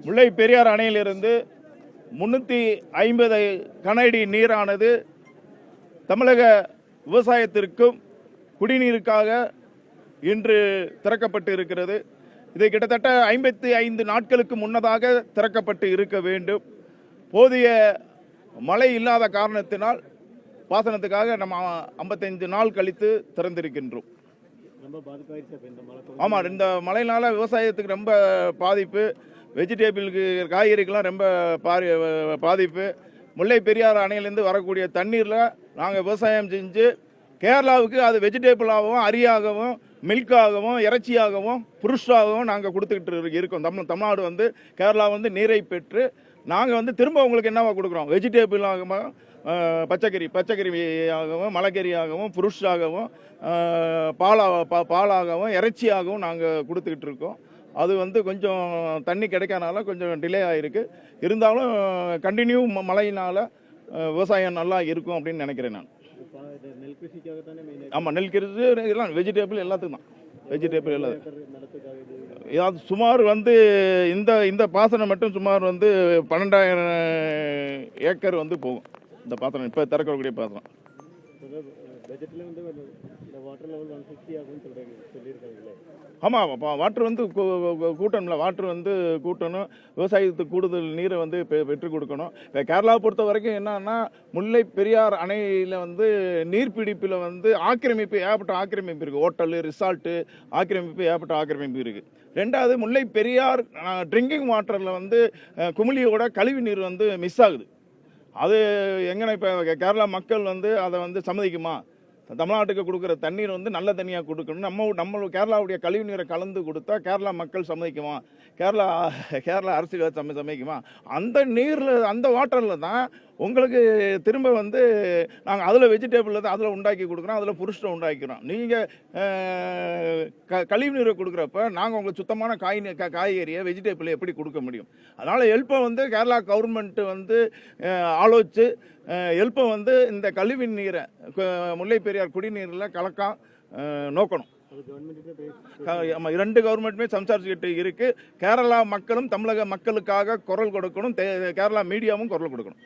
முல்லை பெரியார் அணையிலிருந்து 350 கனஅடி நீரானது தமிழக விவசாயத்திற்கும் குடிநீருக்காக இன்று திறக்கப்பட்டு இருக்கிறது. இது கிட்டத்தட்ட 55 நாட்களுக்கு முன்னதாக திறக்கப்பட்டு இருக்க வேண்டும். போதிய மழை இல்லாத காரணத்தினால் பாசனத்துக்காக நம்ம 55 நாள் கழித்து திறந்திருக்கின்றோம். ஆமாம், இந்த மழையினால விவசாயத்துக்கு ரொம்ப பாதிப்பு, வெஜிடபிளுக்கு காய்கறிக்கெல்லாம் ரொம்ப பாதிப்பு. முல்லை பெரியார் அணையிலேருந்து வரக்கூடிய தண்ணீரில் நாங்கள் விவசாயம் செஞ்சு கேரளாவுக்கு அது வெஜிடபிளாகவும் அரியாகவும் மில்காகவும் இறைச்சியாகவும் புருஷாகவும் நாங்கள் கொடுத்துக்கிட்டு இருக்கோம். தமிழ்நாடு வந்து கேரளா வந்து நீரை பெற்று நாங்கள் திரும்ப உங்களுக்கு என்னவா கொடுக்குறோம், வெஜிடபிளாகவும் பச்சைக்கறியாகவும் மலைக்கறியாகவும் புருஷாகவும் பாலாகவும் இறைச்சியாகவும் நாங்கள் கொடுத்துக்கிட்டு இருக்கோம். அது கொஞ்சம் தண்ணி கிடைக்காதனால கொஞ்சம் டிலே ஆகிருக்கு. இருந்தாலும் கண்டினியூ மழையினால் விவசாயம் நல்லா இருக்கும் அப்படின்னு நினைக்கிறேன் நான். ஆமாம், நெல் கிருஷி எல்லாம் வெஜிடபிள் எல்லாத்துக்கும் தான். வெஜிடபிள் எல்லாத்துக்கும் சுமார் இந்த பாசனம் மட்டும் சுமார் 12,000 ஏக்கர் போகும். இந்த பாத்திரம் இப்போ திறக்கக்கூடிய பாத்திரம். ஆமாம், வாட்டர் கூட்டணும்ல, வாட்டர் கூட்டணும், விவசாயத்துக்கு கூடுதல் நீரை பெற்றுக் கொடுக்கணும். இப்போ கேரளாவை பொறுத்த வரைக்கும் என்னன்னா, முல்லை பெரியார் அணையில் நீர்பிடிப்பில் ஆக்கிரமிப்பு ஏகப்பட்ட ஆக்கிரமிப்பு இருக்குது. ஹோட்டலு ரிசார்ட்டு ஆக்கிரமிப்பு ஏகப்பட்ட ஆக்கிரமிப்பு இருக்குது. ரெண்டாவது, முல்லை பெரியார் ட்ரிங்கிங் வாட்டரில் குமிழியோட கழிவு நீர் மிஸ் ஆகுது. அது எங்கன்னா இப்போ கேரளா மக்கள் அதை சம்மதிக்குமா? தமிழ்நாட்டுக்கு கொடுக்குற தண்ணீர் நல்ல தண்ணியாக கொடுக்கணும். நம்ம கேரளாவுடைய கழிவு நீரை கலந்து கொடுத்தா கேரளா மக்கள் சம்மதிக்குமா? கேரளா அரசு சம்மதிக்குமா? அந்த நீரில் அந்த வாட்டரில் தான் உங்களுக்கு திரும்ப நாங்கள் அதில் வெஜிடபிள் அதில் உண்டாக்கி கொடுக்குறோம், அதில் புருஷனை உண்டாக்கிறோம். நீங்கள் கழிவு நீரை கொடுக்குறப்ப நாங்கள் உங்களுக்கு சுத்தமான காய்கறியை வெஜிடபிளை எப்படி கொடுக்க முடியும்? அதனால் ஹெல்ப்பை கேரளா கவர்மெண்ட்டு ஆலோசித்து ஹெல்ப்பை இந்த கழிவு நீரை முல்லை பெரியார் குடிநீரில் கலக்கம் நோக்கணும். இரண்டு கவர்மெண்ட்டுமே சம்சாரிச்சுக்கிட்டு இருக்கு. கேரளா மக்களும் தமிழக மக்களுக்காக குரல் கொடுக்கணும், கேரளா மீடியாவும் குரல் கொடுக்கணும்.